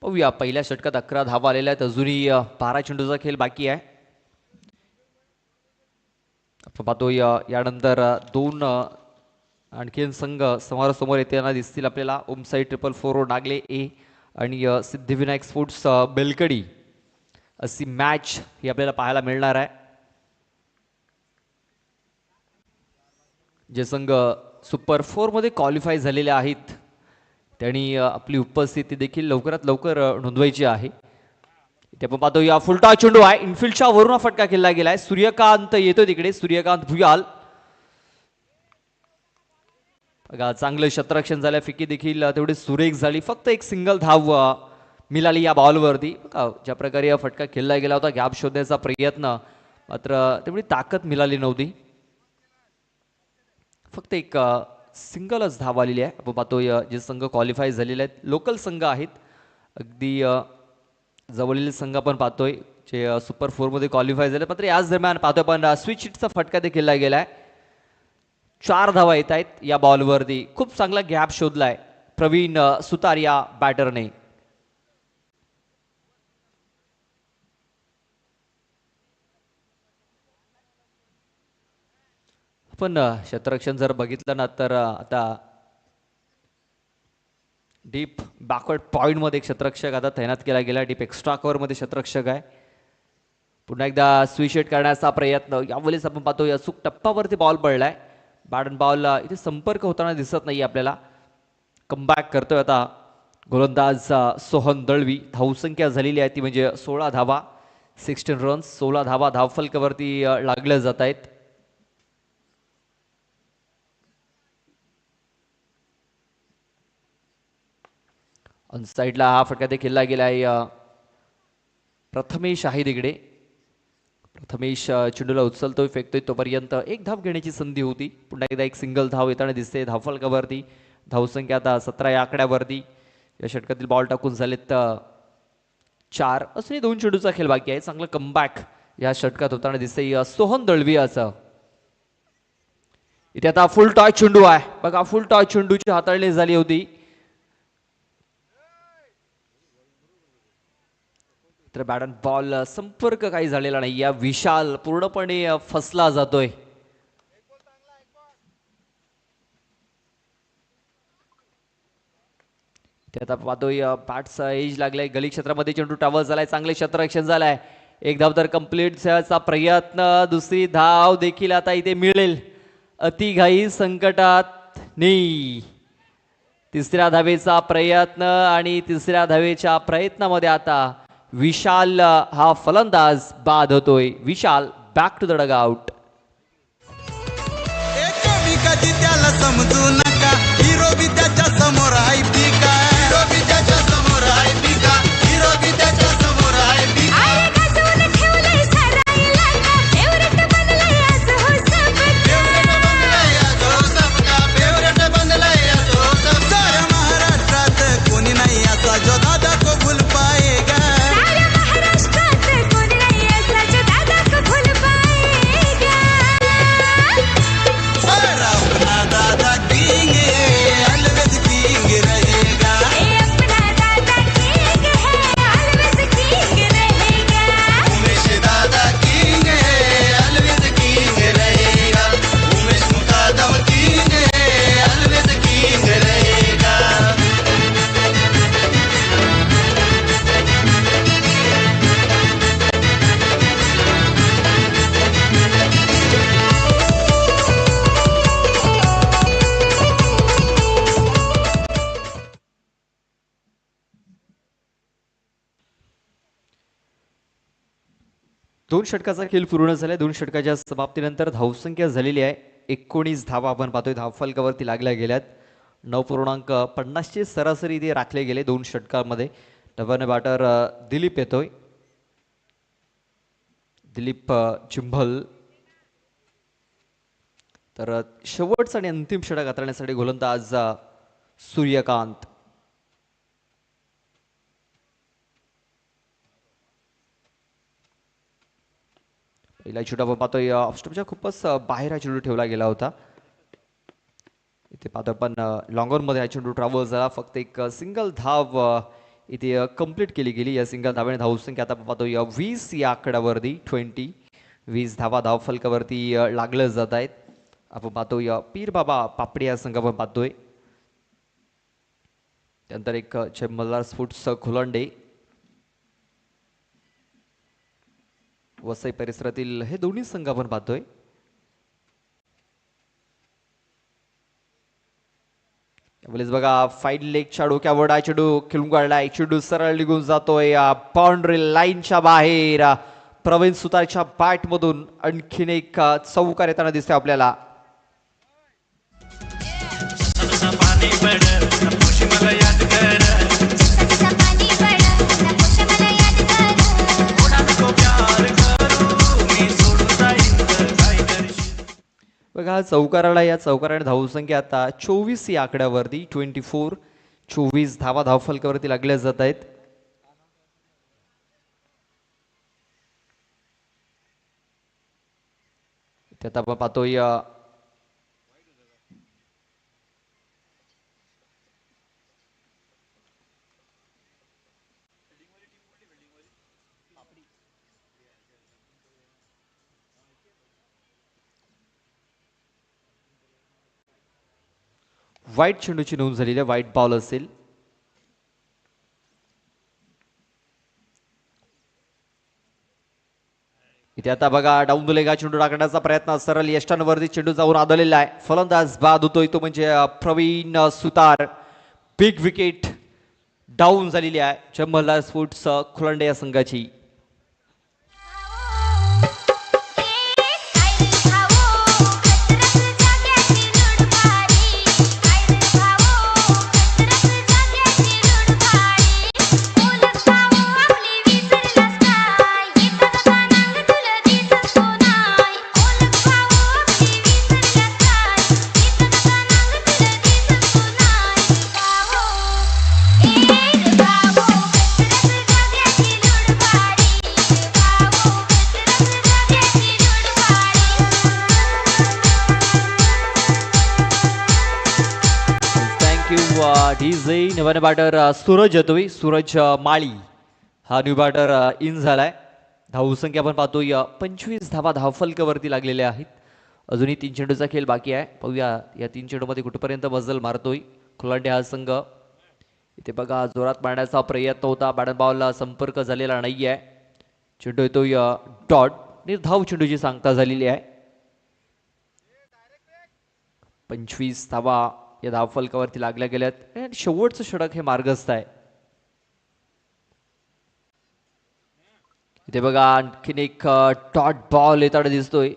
पाहूया पहिल्या षटकात 11 धावा आलेल्या आहेत. अजूनही 12 चेंडूचा खेळ बाकी आहे. आपण पाहतोय यानंतर दोन आणखीन संघ समोरासमोर येताना दिसतील आपल्याला. ओमसाई 444 नागले ए आणि सिद्धिविनायक स्पोर्ट्स बेलकडी अशी मॅच ही आपल्याला पाहायला मिळणार आहे. जे संघ सुपर 4 मध्ये क्वालिफाय झालेले आहेत त्यांनी आपली उपस्थिती देखील लवकरात लवकर नोंदवायची आहे. इथे आपण पाहतो या फुलटा चेंडू आहे, इनफिल्डच्या वरून फटका केला गेलाय. सूर्यकांत येतो तिकडे, सूर्यकांत भुयाल. बघा चांगलं क्षेत्ररक्षण झालं, फिकी देखील तेवढी सुरेख झाली. फक्त एक सिंगल धाव मिळाली या बॉलवरती. बघा ज्या प्रकारे हा फटका खेळला गेला होता, गॅप शोधण्याचा प्रयत्न, मात्र तेवढी ताकद मिळाली नव्हती. फक्त एक सिंगलच धाव आलेली आहे. आपण पाहतोय जे संघ क्वालिफाय झालेले आहेत लोकल संघ आहेत. अगदी जवळील संघ आपण पाहतोय जे सुपर 4 मध्ये क्वालिफाय झाले. मात्र याच दरम्यान पाहतोय आपण स्विच हिटचा फटका देखील गेलाय. 4 धावा येत आहेत या बॉलवरती. खूप चांगला गॅप शोधलाय प्रवीण सुतार या बॅटरने. पण क्षेत्ररक्षण जर बघितलं ना तर आता डीप बॅकवर्ड पॉइंट मध्ये क्षेत्ररक्षक आता तैनात केला गेला. डीप एक्स्ट्रा कव्हर मध्ये क्षेत्ररक्षक आहे. पुन्हा एकदा स्विच हिट करण्याचा प्रयत्न. यावेळेस आपण पाहतो अचूक टप्पावरती बॉल पडलाय. बॅट अँड बॉल इथे संपर्क होताना दिसत नाही आपल्याला. कमबॅक करतोय आता गोलंदाज सोहन दळवी. धावसंख्या झालेली आहे ती म्हणजे 16 धावा, 16 रन्स. 16 धावा धावफलकावरती लागल्या जात आहेत. ऑन साईडला हा फटका देखील खेळला गेला आहे प्रथमेश आहे तिकडे. प्रथमेश चेंडूला उचलतोय, फेकतोय. तोपर्यंत एक धाव घेण्याची संधी होती. पुन्हा एकदा एक सिंगल धाव येताना दिसते धावफलकावरती. धावसंख्या आता 17 या आकड्यावरती. या षटकातील बॉल टाकून झालेत 4. असूनही 2 चेंडूचा खेळ बाकी आहे. चांगलं कमबॅक या षटकात होताना दिसतंय सोहन दळवी याचं. इथे आता फुल टॉच चेंडू आहे. बघा फुल टॉच चेंडूची हाताळणी झाली होती. तर बॅट अँड बॉल संपर्क काही झालेला नाही. या विशाल पूर्णपणे फसला जातोय. आता पाहतोय बॅटचा एज लागलाय. गली क्षेत्रामध्ये चेंडू ट्रॅव्हल झालाय. चांगले क्षेत्ररक्षण झालंय. एक धाव तर कंप्लीट चा प्रयत्न. दुसरी धाव देखील आता इथे मिळेल. अतिघाई संकटात नाही. तिसऱ्या धावेचा प्रयत्न आणि तिसऱ्या धावेच्या प्रयत्नामध्ये आता विशाल हा फलंदाज बाद होतोय. विशाल बॅक टू द डगआउट. कधी त्याला समजू नका, हिरो बी त्याच्या समोर आहे पिका. हिरो बी त्याच्या समोर आहे पिका. हिरो बी त्याच्या समोर आहे पिका. साऱ्या महाराष्ट्रात कोणी नाही असा जो दादा को भूल पाएगा. दादा किंग है, अलविद किंग रहेगा. उमेश दादा किंग है, अलविद किंग रहेगा. उमेश मुकादम किंग है, अलविद किंग रहेगा. दोन षटकाचा खेळ पूर्ण झालाय. 2 षटकाच्या समाप्तीनंतर धावसंख्या झालेली आहे 19 धावा. आपण पाहतोय धावफलकावरती लागल्या गेल्यात. 9.50 चे सरासरी ते राखले गेले 2 षटकांमध्ये. नव्याने बॅटर दिलीप येतोय. दिलीप चिंभल. तर शेवटचा आणि अंतिम षटक हाताळण्यासाठी गोलंदाज सूर्यकांत. पहिला चेंडू आपण पाहतोय ऑफस्टॉपच्या खूपच बाहेर हा चेंडू ठेवला गेला होता. इथे पाहतो आपण लॉंग ऑन मध्ये हा चेंडू ट्रॅव्हल झाला. फक्त एक सिंगल धाव इथे कंप्लीट केली गेली. या सिंगल धाव्याने धावसंख्या आता पाहतो या 20 या आकड्यावरती 20 धावा धावफलकावरती लागलं जात आहेत. आपण पाहतो या पीर बाबा पापडी या संघ आपण पाहतोय. त्यानंतर एक मल्हार स्फुट्स खुलांडे वसई परिसरातील हे दोन्ही संघ आपण पाहतोय. त्यावेळेस बघा फाईट लेगच्या डोक्यावर चेंडू खेळून काढलाय. चेंडू सरळ निघून जातोय बाउंड्री लाईनच्या बाहेर. प्रवीण सुतारच्या बॅट मधून आणखीन एक चौकार येताना दिसतोय आपल्याला. बघा चौकाराला या चौकाराने धावसंख्या आता 24 या आकड्यावरती 24 धावा धावफलकावरती लागल्या जात आहेत. त्यात आपण पाहतोय वाईट चेंडूची नोंद झालेली आहे. वाईट बॉल असेल. इथे आता बघा डाऊन द लेग चेंडू टाकण्याचा प्रयत्न सरळ यष्टांवरती चेंडू जाऊन आदळलेला आहे. फलंदाज बाद होतोय तो म्हणजे प्रवीण सुतार. बिग विकेट डाऊन झालेली आहे मल्हार स्फुट्स खुलांडे या संघाची. नव्याने बॅटर सूरज येतोय. सूरज माळी हा न्यू बॅटर इन झालाय. धावसंख्या आपण पाहतोय 25 धावा धावफलकावरती लागलेल्या आहेत. अजूनही 3 चेंडूचा खेळ बाकी आहे. पाहूया या 3 चेंडूमध्ये कुठपर्यंत मजल मारतोय खुलांडे हा संघ. इथे बघा जोरात मारण्याचा प्रयत्न होता. बॅट बॉलला संपर्क झालेला नाहीये. चेंडू येतोय डॉट. निर्धाव चेंडूची सांगता झालेली आहे. 25 धावा या धावफलकावरती लागल्या गेल्यात. शेवटचं षटक हे मार्गस्थ आहे. इथे बघा आणखीन एक डॉट बॉल येताना दिसतोय.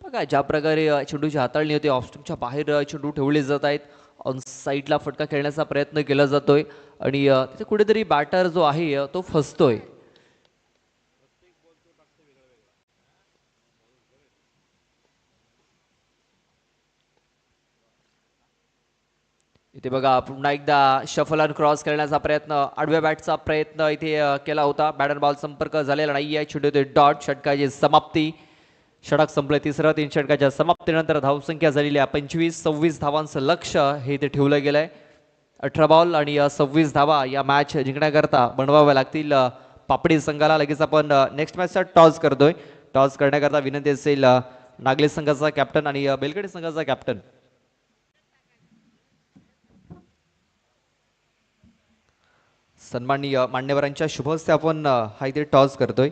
बघा ज्या प्रकारे चेंडूची हाताळणी होते. ऑफस्टंपच्या बाहेर चेंडू ठेवले जात आहेत. ऑन साईडला फटका खेळण्याचा प्रयत्न केला जातोय आणि तिथे कुठेतरी बॅटर जो आहे तो फसतोय. इथे बघा पुन्हा एकदा शफल अँड क्रॉस करण्याचा प्रयत्न. आडव्या बॅटचा प्रयत्न इथे केला होता. बॅट बॉल संपर्क झालेला नाहीये. चेंडू ते डॉट. षटकाची समाप्ती. षटक संपले. तिसरं 3 षटकाच्या समाप्तीनंतर धावसंख्या झालेली आहे 25-26 धावांचं लक्ष हे इथे ठेवलं गेलंय. 18 बॉल आणि 26 धावा या मॅच जिंकण्याकरता बनवाव्या लागतील पापडी संघाला. लगेच आपण नेक्स्ट मॅचचा टॉस करतोय. टॉस करण्याकरता विनंती असेल नागले संघाचा कॅप्टन आणि बेलगडी संघाचा कॅप्टन. सन्माननीय मान्यवरांच्या शुभ हस्ते आपण हा इथे टॉस करतोय.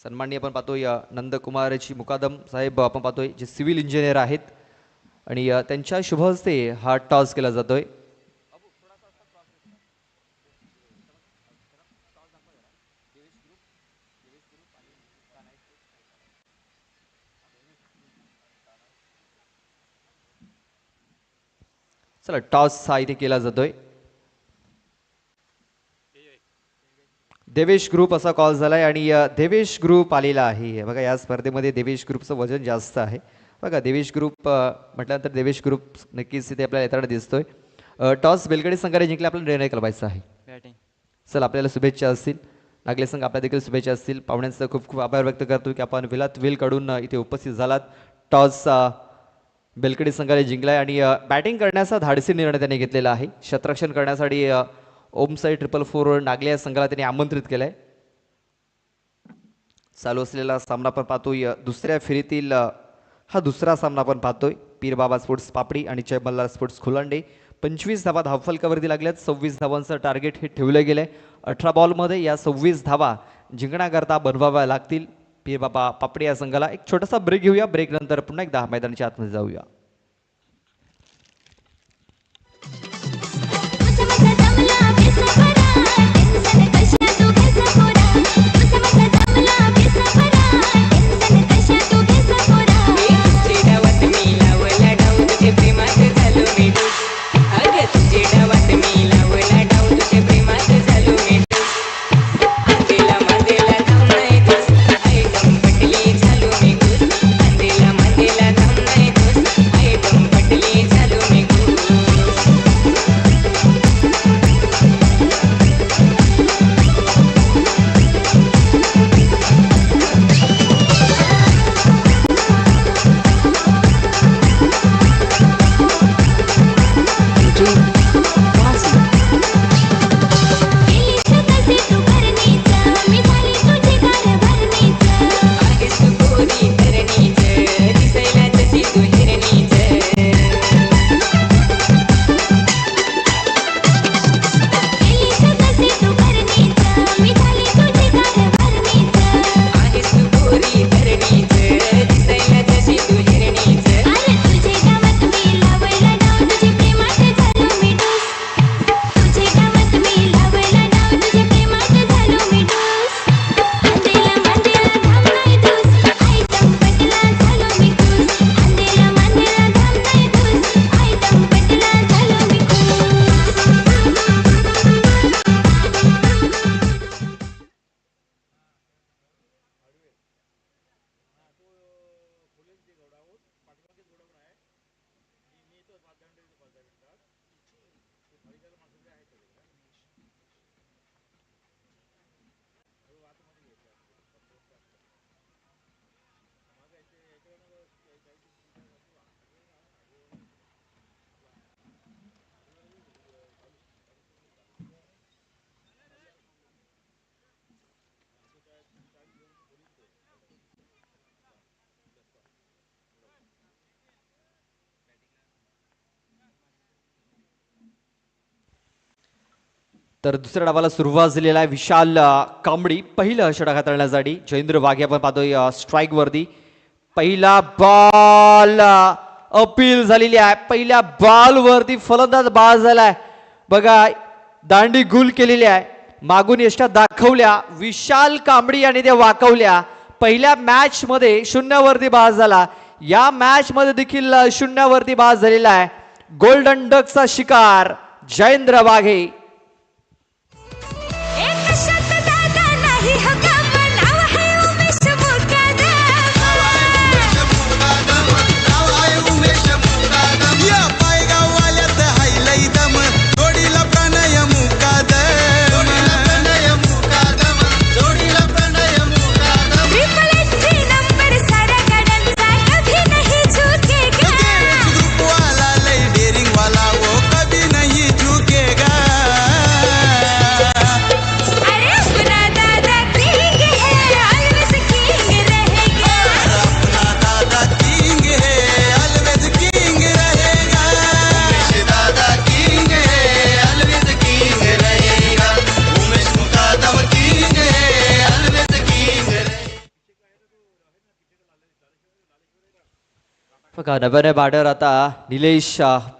सन्माननीय आपण पाहतोय नंदकुमारजी मुकादम साहेब आपण पाहतोय जे सिव्हिल इंजिनियर आहेत आणि त्यांच्या शुभ हस्ते हा टॉस केला जातोय. चला टॉस हा इथे केला जातोय. देवेश ग्रुप असा कॉल झालाय आणि देवेश ग्रुप आलेला आहे. बघा या स्पर्धेमध्ये देवेश ग्रुपचं वजन जास्त आहे. बघा देवेश ग्रुप म्हटल्यानंतर देवेश ग्रुप नक्कीच इथे आपल्याला येताना दिसतोय. टॉस बेलगडी संघाने जिंकले. आपल्याला निर्णय करायचा आहे. चल आपल्याला शुभेच्छा असतील. नागले संघ आपल्या देखील शुभेच्छा असतील. पाहुण्यांचा खूप खूप आभार व्यक्त करतो की आपण विलात वेल काढून इथे उपस्थित झालात. टॉस बेलगडी संघाने जिंकलाय आणि बॅटिंग करण्याचा धाडसी निर्णय त्यांनी घेतलेला आहे. क्षेत्ररक्षण करण्यासाठी ओमसाई 444 नागले या संघाला त्यांनी आमंत्रित केलंय. चालू असलेला सामना पण पाहतोय दुसऱ्या फेरीतील हा दुसरा सामना आपण पाहतोय. पीरबाबा स्पोर्ट्स पापडी आणि जय मल्हार स्पोर्ट्स खोलांडे. 25 धावा धावफलकावरती लागल्यात. 26 धावांचं टार्गेट हे ठेवलं गेलंय. 18 बॉलमध्ये या 26 धावा जिंकण्याकरता बनवाव्या लागतील पीरबाबा पापडी या संघाला. एक छोटासा ब्रेक घेऊया. ब्रेक नंतर पुन्हा एकदा मैदानाच्या आतमध्ये जाऊया. तर दुसऱ्या डावाला सुरुवात झालेला आहे. विशाल कांबडी पहिलं षटक हाताळण्यासाठी. जयेंद्र वाघे आपण पाहतोय स्ट्राईक वरती. पहिला बॉल अपील झालेली आहे. पहिल्या बॉल वरती फलंदाज बाद झालाय. बघा दांडी गुल केलेली आहे. मागून यष्टा दाखवल्या. विशाल कांबडी यांनी त्या वाकवल्या. पहिल्या मॅच मध्ये शून्यावरती बाद झाला. या मॅच मध्ये देखील शून्यावरती बाद झालेला आहे. गोल्डन डकचा शिकार जयेंद्र वाघे. बघा नव्याने बॅटर आता निलेश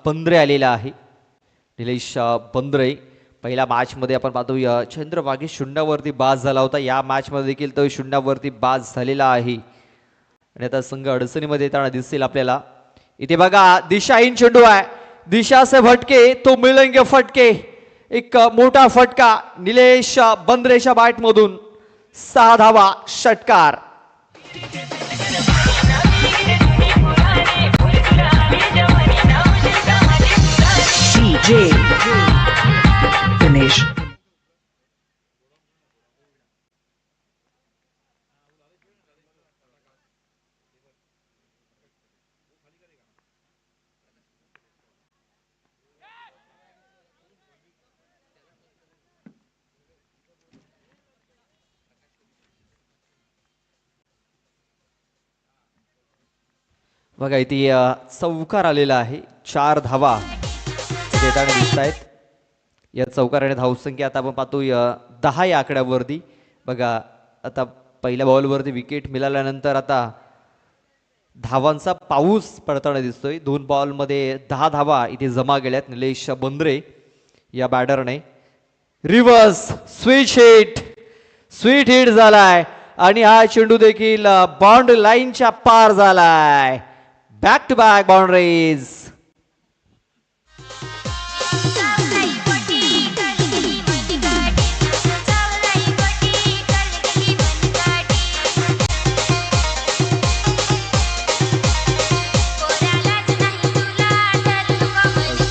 बंद्रे आलेला आहे. निलेश बंद्रे पहिल्या मॅच मध्ये आपण पाहतोय चंद्र वाघे शून्यावरती बाद झाला होता. या मॅच मध्ये देखील तो शून्यावरती बाद झालेला आहे आणि आता संघ अडचणीमध्ये येताना दिसतील आपल्याला. इथे बघा दिशाहीन चेंडू आहे. दिशा से भटके तो मिलेंगे फटके. एक मोठा फटका निलेश बंद्रेच्या बॅट मधून. 6 धावा षटकार. Ganesh. बघा इथे चौकार आलेला आहे, 4 धावा देताना दिसत आहेत. या चौकार आणि धावसंख्या आता आपण पाहतो 10 या आकड्यावरती. बघा आता पहिल्या बॉलवरती विकेट मिळाल्यानंतर आता धावांचा पाऊस पडताना दिसतोय. 2 बॉलमध्ये 10 धावा इथे जमा गेल्यात निलेश बंद्रे या बॅटरने. रिव्हर्स स्वीट हिट झालाय आणि हा चेंडू देखील बाउंड्री लाईनच्या पार झालाय. Back to back boundaries.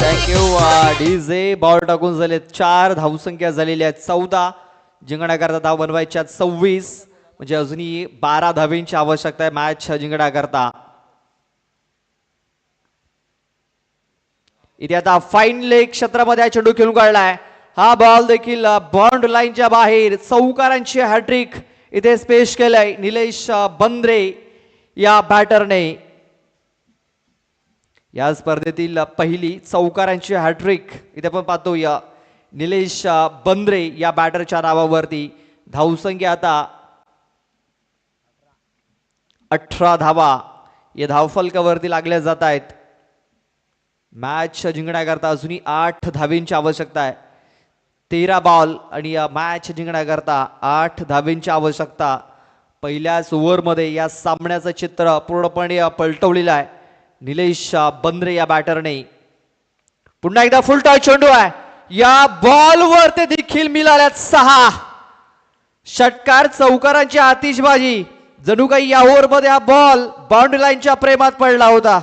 Thank you DJ. Ball टाकून झाले 4 धावसंख्या झालेल्या आहेत 14. जिंकण्याकरता धाव बनवायच्या 26, म्हणजे अजूनही 12 धावेंची आवश्यकता आहे मॅच जिंकण्याकरता. इथे आता फाईन लेग क्षेत्रामध्ये हा चेंडू खेळून काढलाय. हा बॉल देखील बाउंड्री लाईनच्या बाहेर. चौकारांची हॅट्रिक इथे स्पेश केलंय निलेश बंद्रे या बॅटरने. या स्पर्धेतील पहिली चौकारांची हॅट्रिक इथे आपण पाहतो या निलेश बंद्रे या बॅटरच्या नावावरती. धावसंख्या आता 18 धावा या धावफलकावरती लागल्या जात आहेत. मॅच जिंकण्याकरता अजूनही 8 धावेंची आवश्यकता आहे. 13 बॉल आणि या मॅच जिंकण्याकरता 8 धावेंची आवश्यकता. पहिल्याच ओव्हरमध्ये या सामन्याचं चित्र पूर्णपणे पलटवलेलं आहे निलेश बंद्रे या बॅटरने. पुन्हा एकदा फुल टॉस चेंडू आहे. या बॉलवर ते देखील मिळाल्यात 6 षटकार. चौकारांची आतिषबाजी. जणू काही या ओव्हरमध्ये हा बॉल बाउंड्री लाईनच्या प्रेमात पडला होता.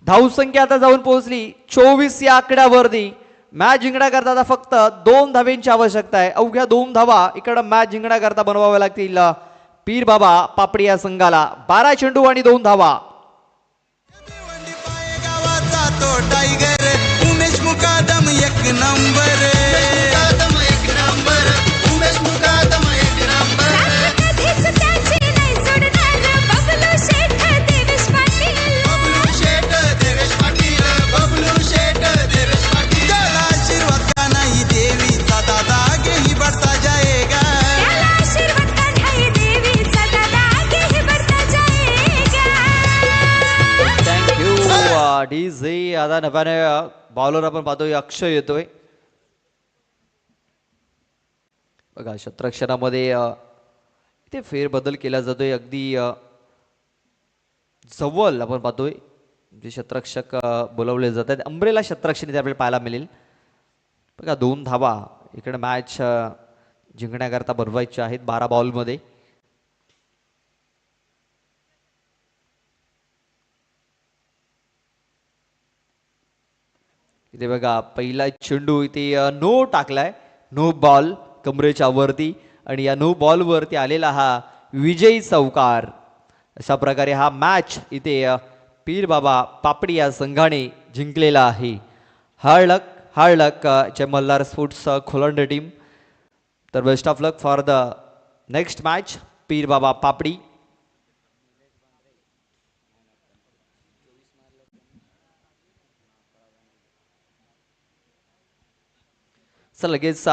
धावसंख्या आता जाऊन पोहोचली 24 या आकड्यावरती. मॅच जिंकण्याकरता आता फक्त 2 धावेंची आवश्यकता आहे. अवघ्या 2 धावा इकडं मॅच जिंकण्याकरता बनवाव्या लागतील पीर बाबा पापडी या संघाला. 12 चेंडू आणि 2 धावा. गावाचा तो टायगर उमेश मुकादम एक नंबर. उमेश मुकादम एक नंबर. बबलू शेठ देवेश पाटील. बबलू शेठ देवेश पाटील. त्याला आशीर्वाद का नाही देवीचा दादा आगे ही बढ़ता जाएगा. Thank you DJ. आता नव्याने बॉलर आपण पाहतोय अक्षय येतोय. बघा क्षेत्ररक्षणामध्ये इथे फेरबदल केला जातोय. अगदी जवळ आपण पाहतोय जे क्षेत्ररक्षक बोलवले जात आहेत. अंब्रेला क्षेत्ररक्षण इथे आपल्याला पाहायला मिळेल. बघा 2 धावा इकडे मॅच जिंकण्याकरता बनवायच्या आहेत 12 बॉलमध्ये. इथे बघा पहिला चेंडू इथे नो टाकलाय. नो बॉल कमरेच्या वरती आणि या नो बॉल वरती आलेला हा विजयी चौकार. अशा प्रकारे हा मॅच इथे पीर बाबा पापडी या संघाने जिंकलेला आहे. Hard luck Jay Malhar sports Kholand team. तर best of luck for the next match Pir Baba Papdi. लगेच